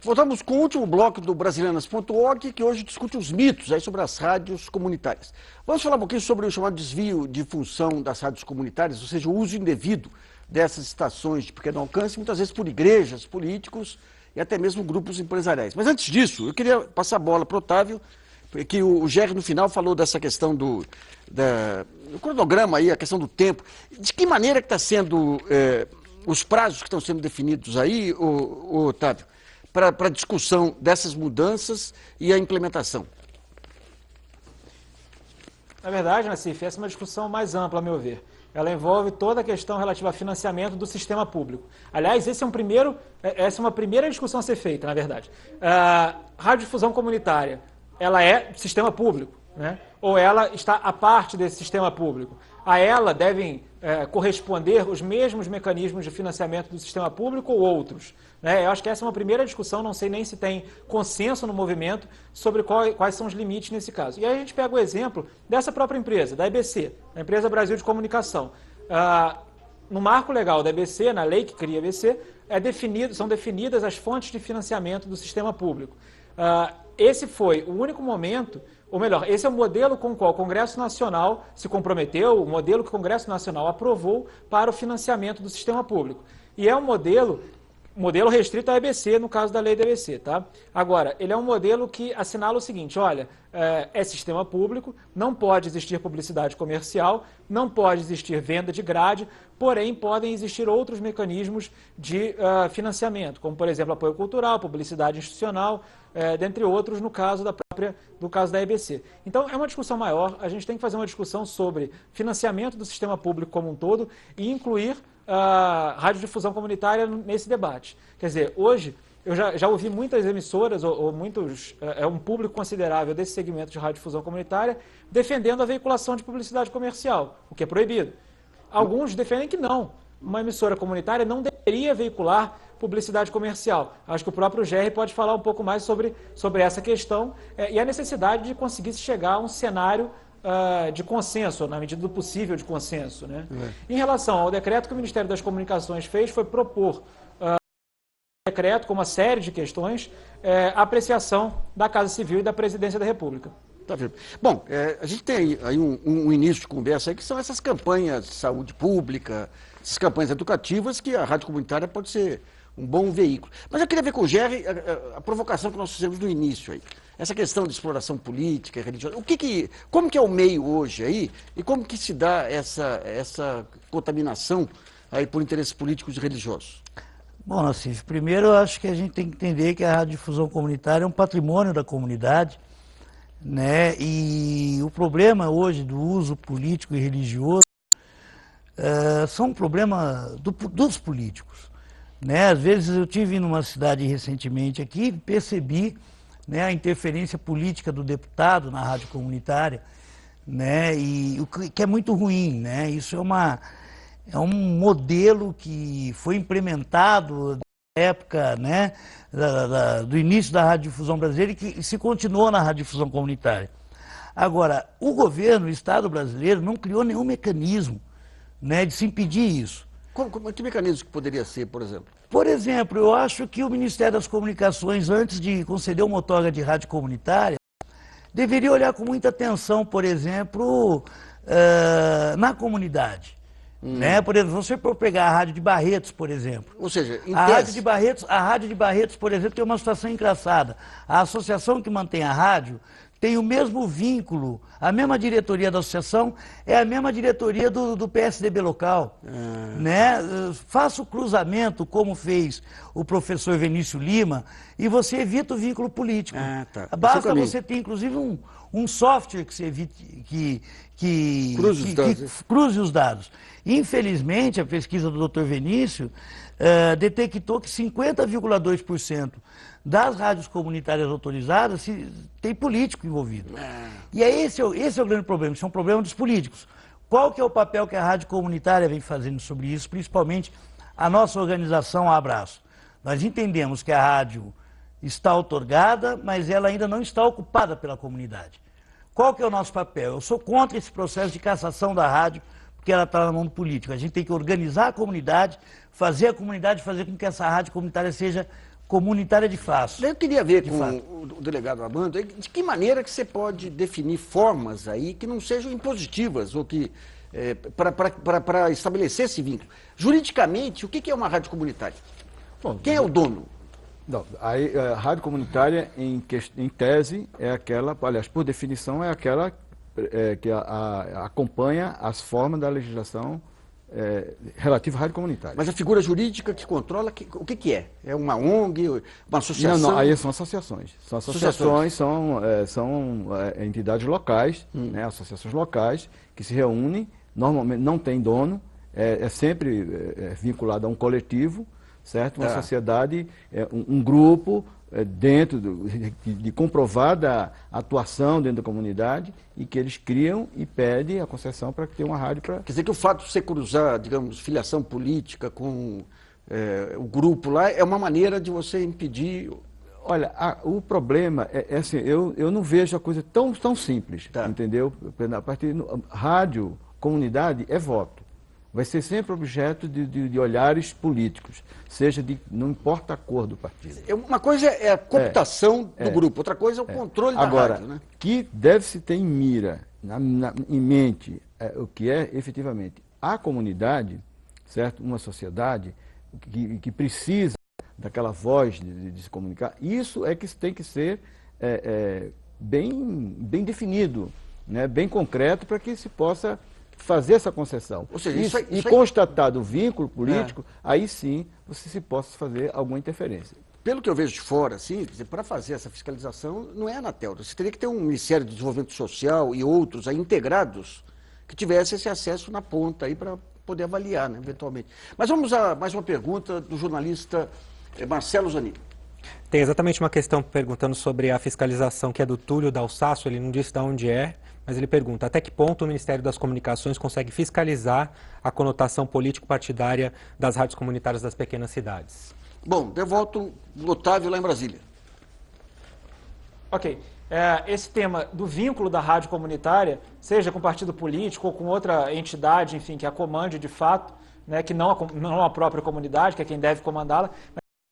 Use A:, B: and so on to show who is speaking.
A: Voltamos com o último bloco do Brasilianas.org, que hoje discute os mitos aí sobre as rádios comunitárias. Vamos falar um pouquinho sobre o chamado desvio de função das rádios comunitárias, ou seja, o uso indevido dessas estações de pequeno alcance, muitas vezes por igrejas, políticos e até mesmo grupos empresariais. Mas antes disso, eu queria passar a bola para o Otávio, que o Gerry no final falou dessa questão do cronograma aí, a questão do tempo. De que maneira que está sendo os prazos que estão sendo definidos aí, Otávio, para a discussão dessas mudanças e a implementação?
B: Na verdade, Nassif, essa é uma discussão mais ampla, a meu ver. Ela envolve toda a questão relativa ao financiamento do sistema público. Aliás, essa é uma primeira discussão a ser feita, na verdade. A radiodifusão comunitária, ela é sistema público, né? Ou ela está à parte desse sistema público? A ela devem corresponder os mesmos mecanismos de financiamento do sistema público ou outros? Né? Eu acho que essa é uma primeira discussão, não sei nem se tem consenso no movimento sobre quais são os limites nesse caso. E aí a gente pega o exemplo dessa própria empresa, da EBC, a Empresa Brasil de Comunicação. No marco legal da EBC, na lei que cria a EBC, são definidas as fontes de financiamento do sistema público. Esse foi o único momento, ou melhor, esse é o modelo com o qual o Congresso Nacional se comprometeu, o modelo que o Congresso Nacional aprovou para o financiamento do sistema público. E é um modelo restrito à EBC, no caso da lei da EBC, tá? Agora, ele é um modelo que assinala o seguinte, olha, é sistema público, não pode existir publicidade comercial, não pode existir venda de grade, porém podem existir outros mecanismos de financiamento, como, por exemplo, apoio cultural, publicidade institucional, dentre outros, no caso da EBC. Então, é uma discussão maior, a gente tem que fazer uma discussão sobre financiamento do sistema público como um todo e incluir a radiodifusão comunitária nesse debate. Quer dizer, hoje, eu já ouvi muitas emissoras, ou um público considerável desse segmento de radiodifusão comunitária, defendendo a veiculação de publicidade comercial, o que é proibido. Alguns defendem que não. Uma emissora comunitária não deveria veicular publicidade comercial. Acho que o próprio Gerry pode falar um pouco mais sobre essa questão e a necessidade de conseguir chegar a um cenário de consenso, na medida do possível de consenso, né? Em relação ao decreto que o Ministério das Comunicações fez, foi propor decreto com uma série de questões, a apreciação da Casa Civil e da Presidência da República.
A: Tá vendo? Bom, a gente tem aí um início de conversa aí, que são essas campanhas de saúde pública, essas campanhas educativas, que a rádio comunitária pode ser um bom veículo. Mas eu queria ver com o Gerry a provocação que nós fizemos no início aí. Essa questão de exploração política, religiosa. Como que é o meio hoje aí e como que se dá essa contaminação aí por interesses políticos e religiosos?
C: Bom, Nassif, primeiro eu acho que a gente tem que entender que a radiodifusão comunitária é um patrimônio da comunidade, né? E o problema hoje do uso político e religioso são um problema dos políticos, né? Às vezes eu tive numa cidade recentemente aqui e percebi, né, a interferência política do deputado na rádio comunitária, né? E o que é muito ruim, né? Isso é um modelo que foi implementado na época, né, do início da radiodifusão brasileira e que se continuou na radiodifusão comunitária. Agora, o governo, o Estado brasileiro, não criou nenhum mecanismo, né, de se impedir isso.
A: Que mecanismo que poderia ser, por exemplo?
C: Por exemplo, eu acho que o Ministério das Comunicações, antes de conceder uma outorga de rádio comunitária, deveria olhar com muita atenção, por exemplo, na comunidade. Né? Por exemplo, você for pegar a Rádio de Barretos, por exemplo.
A: Ou seja,
C: a Rádio de Barretos, por exemplo, tem uma situação engraçada. A associação que mantém a rádio tem o mesmo vínculo, a mesma diretoria da associação é a mesma diretoria do PSDB local. Né? Faça o cruzamento, como fez o professor Vinícius Lima, e você evita o vínculo político.
A: Tá.
C: Basta você ter, inclusive, um software que você evite, que cruze os dados. Infelizmente, a pesquisa do Dr. Vinícius detectou que 50,2% das rádios comunitárias autorizadas tem político envolvido. E esse é o grande problema, isso é um problema dos políticos. Qual que é o papel que a rádio comunitária vem fazendo sobre isso, principalmente a nossa organização Abraço? Nós entendemos que a rádio está outorgada, mas ela ainda não está ocupada pela comunidade. Qual que é o nosso papel? Eu sou contra esse processo de cassação da rádio, porque ela está na mão do político. A gente tem que organizar a comunidade, fazer a comunidade fazer com que essa rádio comunitária seja comunitária de fato.
A: Eu queria ver com
C: fato.
A: o delegado Armando, de que maneira que você pode definir formas aí que não sejam impositivas ou que para estabelecer esse vínculo. Juridicamente, o que é uma rádio comunitária?
D: Bom,
A: Quem é o dono?
D: Não, a rádio comunitária, em tese, é aquela, aliás, por definição, é aquela que acompanha as formas da legislação relativa à rádio comunitária.
A: Mas a figura jurídica que controla, o que é? É uma ONG, uma associação?
D: Não, aí são associações. São associações, são entidades locais, né, associações locais, que se reúnem, normalmente não tem dono, é sempre vinculado a um coletivo, certo? Uma sociedade, um grupo dentro de comprovada atuação dentro da comunidade e que eles criam e pedem a concessão para ter uma rádio para...
A: Quer dizer que o fato de você cruzar, digamos, filiação política com o grupo lá é uma maneira de você impedir...
D: Olha, o problema é assim, eu não vejo a coisa tão simples, entendeu? A partir rádio, comunidade é voto. Vai ser sempre objeto de olhares políticos, não importa a cor do partido.
A: Uma coisa é a cooptação do grupo, outra coisa é o controle da rádio, né?
D: Que deve-se ter em mira, em mente, o que é efetivamente a comunidade, certo? Uma sociedade que precisa daquela voz de se comunicar, isso é que tem que ser bem definido, né? Bem concreto, para que se possa fazer essa concessão. Ou seja, constatado o vínculo político, aí sim você se possa fazer alguma interferência.
A: Pelo que eu vejo de fora, assim, para fazer essa fiscalização, não é a Anatel. Você teria que ter um Ministério do Desenvolvimento Social e outros aí integrados que tivesse esse acesso na ponta aí para poder avaliar, né, eventualmente. Mas vamos a mais uma pergunta do jornalista Marcelo Zanini.
E: Tem exatamente uma questão perguntando sobre a fiscalização que é do Túlio Dalsaço, ele não disse de onde é, mas ele pergunta, até que ponto o Ministério das Comunicações consegue fiscalizar a conotação político-partidária das rádios comunitárias das pequenas cidades?
A: Bom, devolto o Otávio lá em Brasília.
B: Ok. Esse tema do vínculo da rádio comunitária, seja com partido político ou com outra entidade, enfim, que a comande de fato, né, que não a própria comunidade, que é quem deve comandá-la,